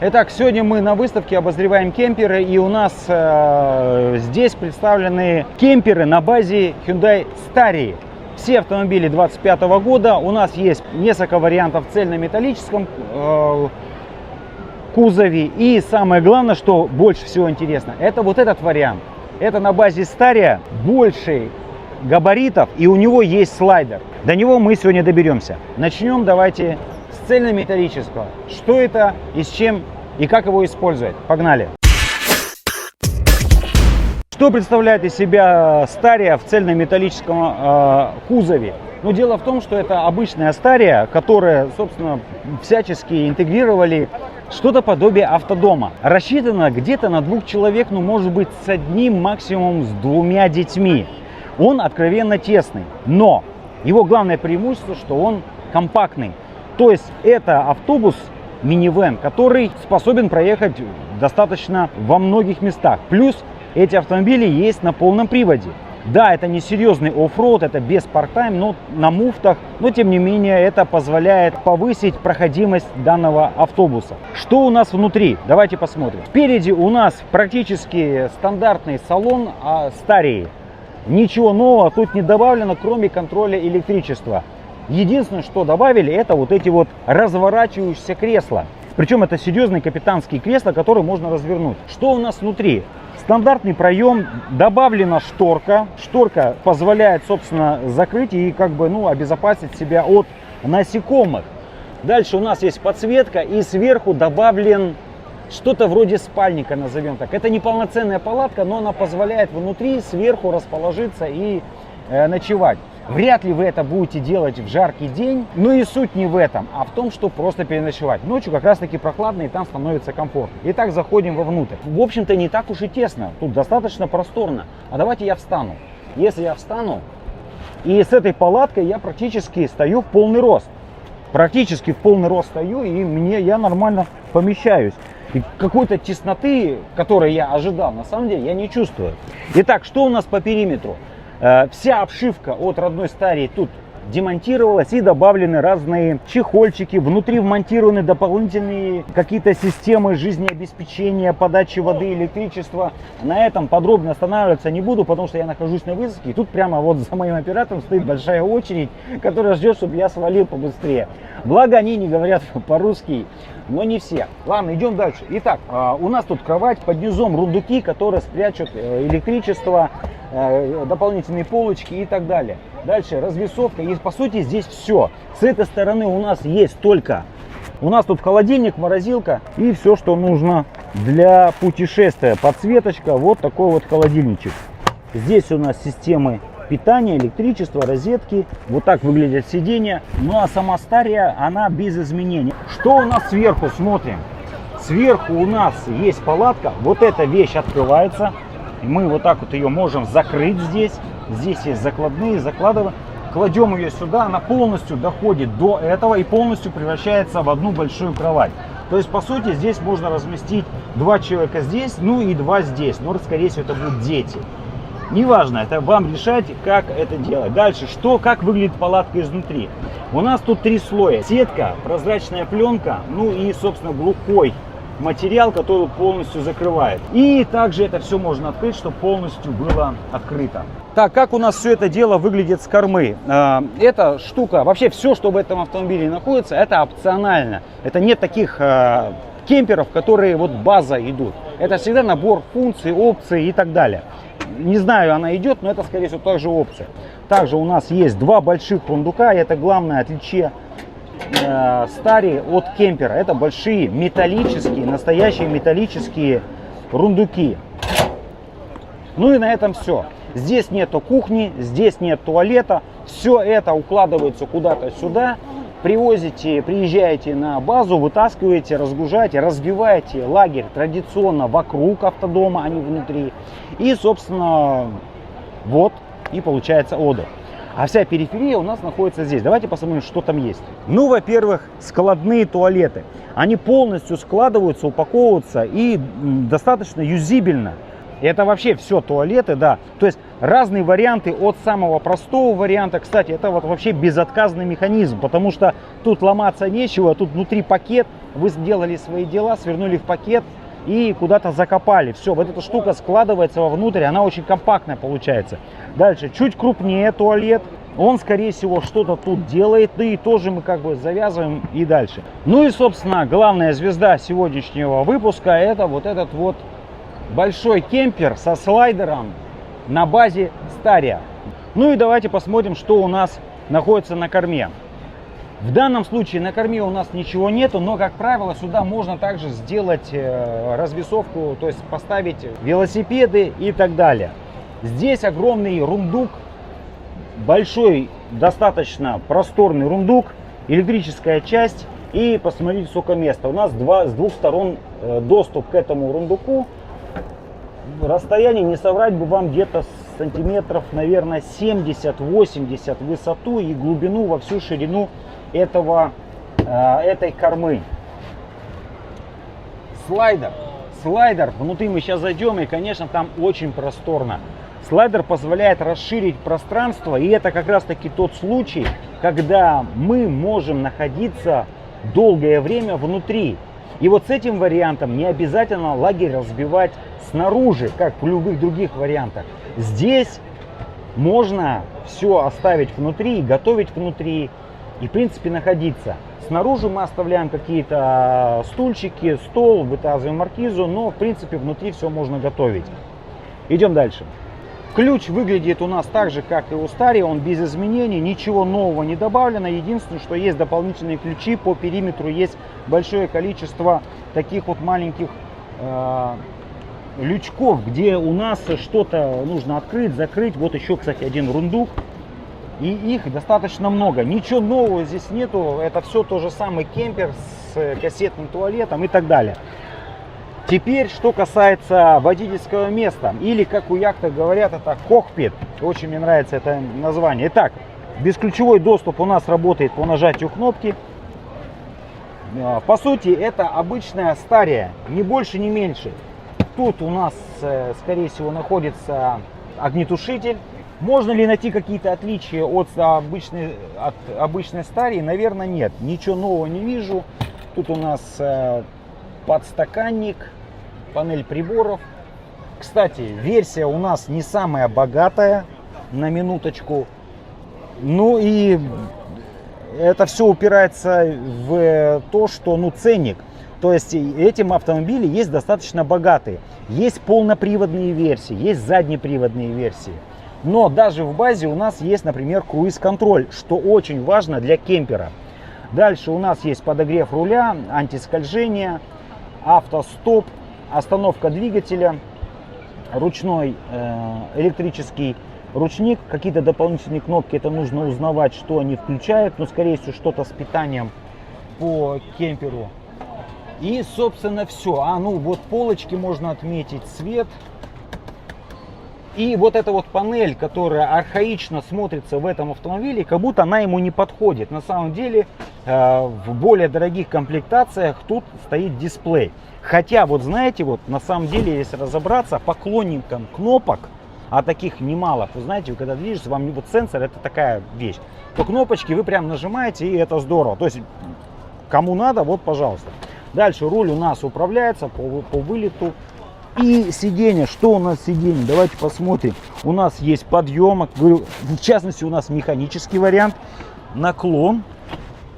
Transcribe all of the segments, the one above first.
Итак, сегодня мы на выставке обозреваем кемперы, и у нас здесь представлены кемперы на базе Hyundai Staria. Все автомобили 2025 года. У нас есть несколько вариантов в цельнометаллическом кузове. И самое главное, что больше всего интересно, это вот этот вариант. Это на базе Staria, больший габаритов, и у него есть слайдер. До него мы сегодня доберемся. Начнем давайте с цельнометаллического. Что это и с чем и как его использовать? Погнали! Что представляет из себя Staria в цельнометаллическом кузове? Ну, дело в том, что это обычная Staria, которая, собственно, всячески интегрировали что-то подобие автодома. Рассчитано где-то на 2 человек, ну, может быть, с одним, максимум с 2 детьми. Он откровенно тесный, но его главное преимущество, что он компактный. То есть это автобус минивэн, который способен проехать достаточно во многих местах. Плюс эти автомобили есть на полном приводе. Да, это не серьезный оффроуд, это без парктайм, но на муфтах, но тем не менее это позволяет повысить проходимость данного автобуса. Что у нас внутри? Давайте посмотрим. Спереди у нас практически стандартный салон Staria. Ничего нового тут не добавлено, кроме контроля электричества. Единственное, что добавили, это вот эти вот разворачивающиеся кресла. Причем это серьезные капитанские кресла, которые можно развернуть. Что у нас внутри? Стандартный проем, добавлена шторка. Шторка позволяет, собственно, закрыть и как бы, ну, обезопасить себя от насекомых. Дальше у нас есть подсветка, и сверху добавлен что-то вроде спальника, назовем так. Это не полноценная палатка, но она позволяет внутри сверху расположиться и ночевать. Вряд ли вы это будете делать в жаркий день, но и суть не в этом, а в том, что просто переночевать. Ночью как раз таки прохладно, и там становится комфортно. Итак, заходим вовнутрь. В общем-то, не так уж и тесно, тут достаточно просторно. А давайте я встану. Если я встану, и с этой палаткой я практически стою в полный рост. Практически в полный рост стою, и я нормально помещаюсь. И какой-то тесноты, которой я ожидал, на самом деле я не чувствую. Итак, что у нас по периметру? Вся обшивка от родной Staria тут демонтировалась, и добавлены разные чехольчики. Внутри вмонтированы дополнительные какие-то системы жизнеобеспечения, подачи воды, электричества. На этом подробно останавливаться не буду, потому что я нахожусь на высадке. И тут прямо вот за моим оператором стоит большая очередь, которая ждет, чтобы я свалил побыстрее. Благо они не говорят по-русски, но не все. Ладно, идем дальше. Итак, у нас тут кровать, под низом рундуки, которые спрячут электричество, дополнительные полочки и так далее. Дальше развесовка, и по сути здесь все. С этой стороны у нас есть только, у нас тут холодильник, морозилка и все, что нужно для путешествия. Подсветочка, вот такой вот холодильничек. Здесь у нас системы питания, электричество, розетки. Вот так выглядят сиденья. Ну а сама Staria, она без изменений. Что у нас сверху? Смотрим. Сверху у нас есть палатка. Вот эта вещь открывается. Мы вот так вот ее можем закрыть здесь. Здесь есть закладные, закладываем. Кладем ее сюда, она полностью доходит до этого и полностью превращается в одну большую кровать. То есть, по сути, здесь можно разместить 2 человека здесь, ну и 2 здесь. Но, скорее всего, это будут дети. Неважно, это вам решать, как это делать. Дальше, как выглядит палатка изнутри. У нас тут 3 слоя. Сетка, прозрачная пленка, ну и, собственно, глухой материал, который полностью закрывает. И также это все можно открыть, чтобы полностью было открыто. Так, как у нас все это дело выглядит с кормы? Эта штука, вообще все, что в этом автомобиле находится, это опционально. Это нет таких кемперов, которые вот база идут. Это всегда набор функций, опций и так далее. Не знаю, она идет, но это, скорее всего, также опция. Также у нас есть 2 больших рундука, и это главное отличие Staria от кемпера. Это большие металлические, настоящие металлические рундуки. Ну и на этом все. Здесь нету кухни, здесь нет туалета. Все это укладывается куда-то сюда. Приезжаете на базу, вытаскиваете, разгружаете, разбиваете лагерь традиционно вокруг автодома, а не внутри. И, собственно, вот и получается отдых. А вся периферия у нас находится здесь. Давайте посмотрим, что там есть. Ну, во-первых, складные туалеты. Они полностью складываются, упаковываются и достаточно юзибельно. Это вообще все туалеты, да. То есть разные варианты от самого простого варианта. Кстати, это вот вообще безотказный механизм, потому что тут ломаться нечего, тут внутри пакет. Вы сделали свои дела, свернули в пакет и куда-то закопали. Все, вот эта штука складывается вовнутрь, она очень компактная получается. Дальше, чуть крупнее туалет. Он, скорее всего, что-то тут делает, да и тоже мы как бы завязываем и дальше. Ну и, собственно, главная звезда сегодняшнего выпуска — это вот этот вот большой кемпер со слайдером на базе Staria. Ну и давайте посмотрим, что у нас находится на корме. В данном случае на корме у нас ничего нету, но, как правило, сюда можно также сделать развесовку, то есть поставить велосипеды и так далее. Здесь огромный рундук, большой, достаточно просторный рундук, электрическая часть, и посмотрите, сколько места. У нас с двух сторон доступ к этому рундуку. Расстояние, не соврать бы вам, где-то сантиметров, наверное, 70-80 в высоту и глубину во всю ширину этой кормы. Слайдер, внутри мы сейчас зайдем, и, конечно, там очень просторно. Слайдер позволяет расширить пространство, и это как раз таки тот случай, когда мы можем находиться долгое время внутри. И вот с этим вариантом не обязательно лагерь разбивать снаружи, как в любых других вариантах. Здесь можно все оставить внутри, готовить внутри и, в принципе, находиться. Снаружи мы оставляем какие-то стульчики, стол, вытаскиваем маркизу, но, в принципе, внутри все можно готовить. Идем дальше. Ключ выглядит у нас так же, как и у Staria, он без изменений, ничего нового не добавлено. Единственное, что есть дополнительные ключи, по периметру есть большое количество таких вот маленьких лючков, где у нас что-то нужно открыть, закрыть. Вот еще, кстати, один рундук, и их достаточно много. Ничего нового здесь нету, это все то же самый кемпер с кассетным туалетом и так далее. Теперь, что касается водительского места, или, как у яхтах говорят, это кокпит. Очень мне нравится это название. Итак, бесключевой доступ у нас работает по нажатию кнопки. По сути, это обычная Staria, ни больше, ни меньше. Тут у нас, скорее всего, находится огнетушитель. Можно ли найти какие-то отличия от обычной Staria? Наверное, нет. Ничего нового не вижу. Тут у нас подстаканник, панель приборов. Кстати, версия у нас не самая богатая, на минуточку. Ну и это все упирается в то, что ценник. То есть этим автомобили есть достаточно богатые. Есть полноприводные версии, есть заднеприводные версии. Но даже в базе у нас есть, например, круиз-контроль, что очень важно для кемпера. Дальше у нас есть подогрев руля, антискольжение, автостоп, остановка двигателя, ручной электрический ручник, какие-то дополнительные кнопки, это нужно узнавать, что они включают, но скорее всего что-то с питанием по кемперу. И, собственно, все. Вот полочки можно отметить, свет. И вот эта вот панель, которая архаично смотрится в этом автомобиле, как будто она ему не подходит. На самом деле, в более дорогих комплектациях тут стоит дисплей. Хотя, вот знаете, вот на самом деле, если разобраться, поклонникам кнопок, а таких немало, вы знаете, когда движетесь, вам вот сенсор, это такая вещь, то кнопочки вы прям нажимаете, и это здорово. То есть, кому надо, вот, пожалуйста. Дальше руль у нас управляется по вылету. И сиденье, что у нас сиденье, давайте посмотрим. У нас есть подъемок, в частности у нас механический вариант, наклон.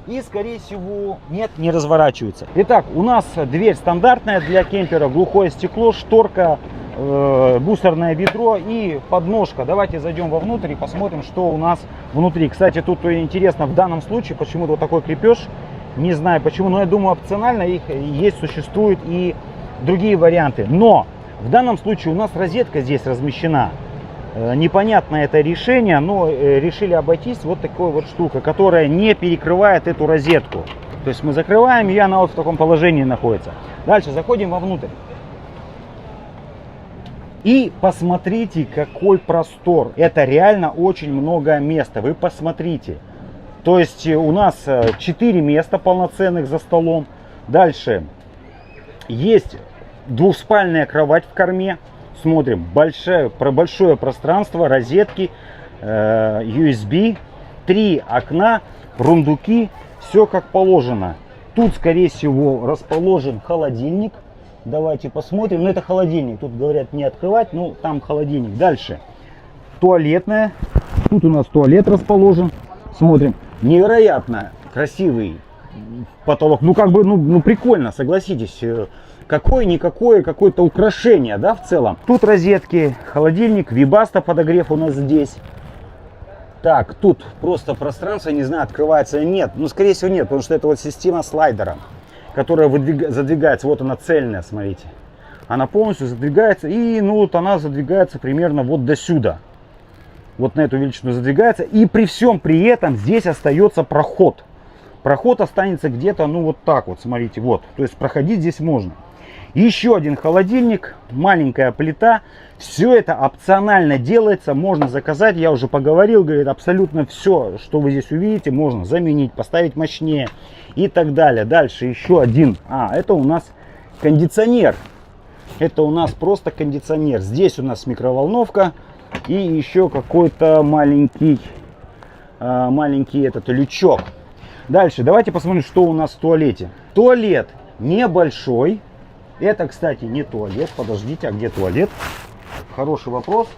И, скорее всего, нет, не разворачивается. Итак, у нас дверь стандартная для кемпера, глухое стекло, шторка, мусорное ведро и подножка. Давайте зайдем вовнутрь и посмотрим, что у нас внутри. Кстати, тут интересно, в данном случае почему-то вот такой крепеж. Не знаю почему, но я думаю, опционально их есть, существуют и другие варианты. Но в данном случае у нас розетка здесь размещена. Непонятное это решение, но решили обойтись вот такой вот штукой, которая не перекрывает эту розетку. То есть мы закрываем, и она вот в таком положении находится. Дальше заходим вовнутрь. И посмотрите, какой простор. Это реально очень много места. Вы посмотрите. То есть у нас 4 места полноценных за столом. Дальше есть двухспальная кровать в корме. Смотрим, большое пространство, розетки, USB, 3 окна, рундуки, все как положено. Тут, скорее всего, расположен холодильник. Давайте посмотрим. Ну, это холодильник. Тут говорят не открывать, но там холодильник. Дальше. Туалетная. Тут у нас туалет расположен. Смотрим. Невероятно красивый потолок. Ну, как бы, ну прикольно, согласитесь. Какое-никакое, какое-то украшение, да, в целом. Тут розетки, холодильник, вибаста подогрев у нас здесь. Так, тут просто пространство, не знаю, открывается или нет. Ну, скорее всего, нет, потому что это вот система слайдера, которая задвигается. Вот она цельная, смотрите. Она полностью задвигается, и ну вот она задвигается примерно вот до сюда. Вот на эту величину задвигается. И при всем при этом здесь остается проход. Проход останется где-то, ну вот так вот, смотрите, вот. То есть проходить здесь можно. Еще один холодильник, маленькая плита. Все это опционально делается, можно заказать. Я уже поговорил, говорит, абсолютно все, что вы здесь увидите, можно заменить, поставить мощнее и так далее. Дальше еще один. Это у нас кондиционер. Это у нас просто кондиционер. Здесь у нас микроволновка и еще какой-то маленький этот лючок. Дальше давайте посмотрим, что у нас в туалете. Туалет небольшой. Это, кстати, не туалет. Подождите, а где туалет? Хороший вопрос.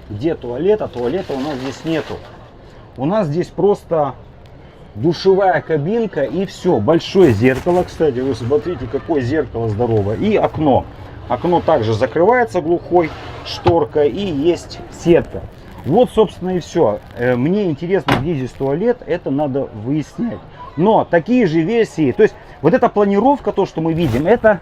Где туалет? А туалета у нас здесь нету. У нас здесь просто душевая кабинка и все. Большое зеркало, кстати. Вы смотрите, какое зеркало здоровое. И окно. Окно также закрывается глухой шторкой. И есть сетка. Вот, собственно, и все. Мне интересно, где здесь туалет. Это надо выяснять. Но такие же версии. То есть, вот эта планировка, то, что мы видим, это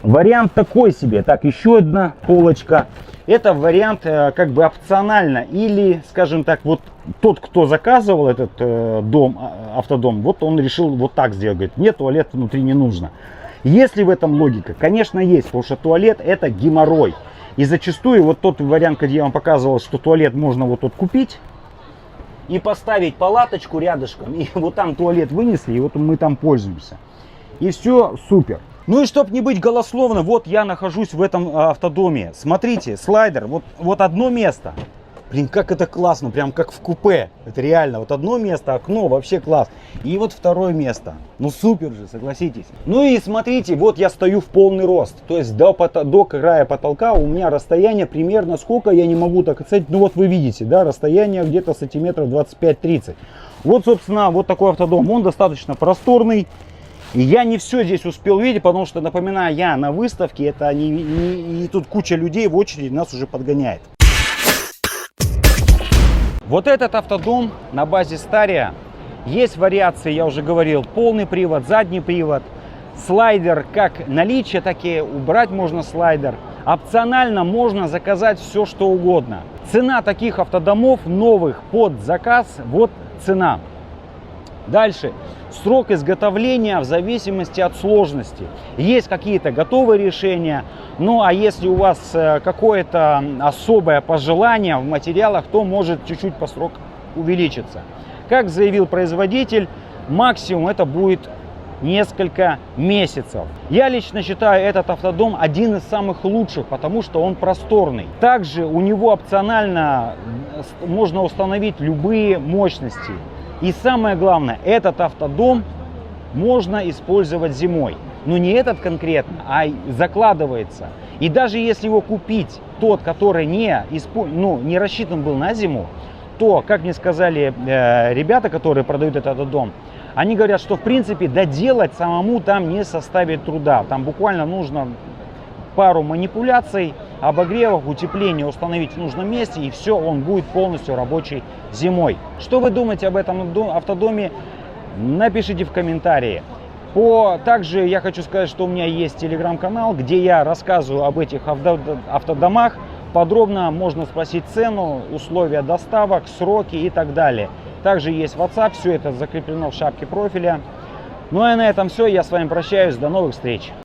вариант такой себе. Так, еще одна полочка. Это вариант как бы опционально. Или, скажем так, вот тот, кто заказывал этот автодом, вот он решил вот так сделать. Говорит, мне туалет внутри не нужно. Есть ли в этом логика? Конечно, есть. Потому что туалет это геморрой. И зачастую вот тот вариант, где я вам показывал, что туалет можно вот тут купить. И поставить палаточку рядышком. И вот там туалет вынесли. И вот мы там пользуемся. И все супер. Ну и чтобы не быть голословно, вот я нахожусь в этом автодоме. Смотрите, слайдер, вот одно место. Блин, как это классно, прям как в купе. Это реально, вот одно место, окно, вообще класс. И вот второе место. Ну супер же, согласитесь. Ну и смотрите, вот я стою в полный рост. То есть до края потолка у меня расстояние примерно сколько, я не могу так оценить. Ну вот вы видите, да, расстояние где-то сантиметров 25-30. Вот, собственно, вот такой автодом. Он достаточно просторный. И я не все здесь успел видеть, потому что, напоминаю, я на выставке, это и тут куча людей в очереди нас уже подгоняет. Вот этот автодом на базе Стария. Есть вариации, я уже говорил, полный привод, задний привод, слайдер как наличие, так и убрать можно слайдер. Опционально можно заказать все, что угодно. Цена таких автодомов новых под заказ, вот цена. Дальше. Срок изготовления в зависимости от сложности. Есть какие-то готовые решения. Ну а если у вас какое-то особое пожелание в материалах, то может чуть-чуть по срок увеличиться. Как заявил производитель, максимум это будет несколько месяцев. Я лично считаю этот автодом один из самых лучших, потому что он просторный. Также у него опционально можно установить любые мощности. И самое главное, этот автодом можно использовать зимой. Но не этот конкретно, а закладывается. И даже если его купить, тот, который не рассчитан был на зиму, то, как мне сказали ребята, которые продают этот дом, они говорят, что в принципе доделать самому там не составит труда. Там буквально нужно пару манипуляций, обогревов, утепления установить в нужном месте, и все, он будет полностью рабочий зимой. Что вы думаете об этом автодоме? Напишите в комментарии. Также я хочу сказать, что у меня есть телеграм-канал, где я рассказываю об этих автодомах. Подробно можно спросить цену, условия доставок, сроки и так далее. Также есть WhatsApp, все это закреплено в шапке профиля. Ну и на этом все, я с вами прощаюсь, до новых встреч.